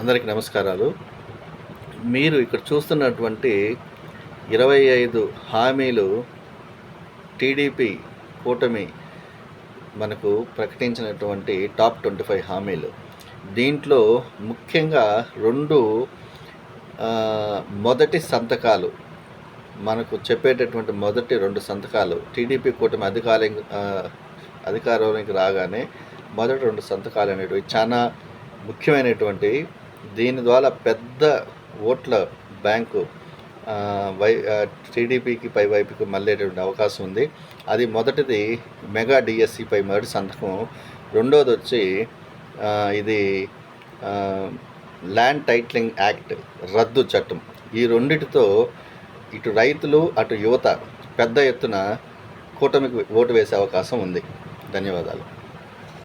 అందరికీ నమస్కారాలు. మీరు ఇక్కడ చూస్తున్నటువంటి 25 హామీలు టీడీపీ కూటమి మనకు ప్రకటించినటువంటి టాప్ 25 హామీలు. దీంట్లో ముఖ్యంగా మొదటి సంతకాలు మనకు చెప్పేటటువంటి మొదటి 2 సంతకాలు టీడీపీ కూటమి అధికారంలోకి రాగానే మొదటి 2 సంతకాలు అనేటివి చాలా ముఖ్యమైనటువంటి. దీని ద్వారా పెద్ద ఓట్ల బ్యాంకు టీడీపీకి పైవైపుకి మళ్ళేటువంటి అవకాశం ఉంది. అది మొదటిది మెగా డిఎస్సిపై మొదటి సంతకం, రెండోది వచ్చి ఇది ల్యాండ్ టైటిలింగ్ యాక్ట్ రద్దు చట్టం. ఈ రెండిటితో ఇటు రైతులు అటు యువత పెద్ద ఎత్తున కూటమికి ఓటు వేసే అవకాశం ఉంది. ధన్యవాదాలు.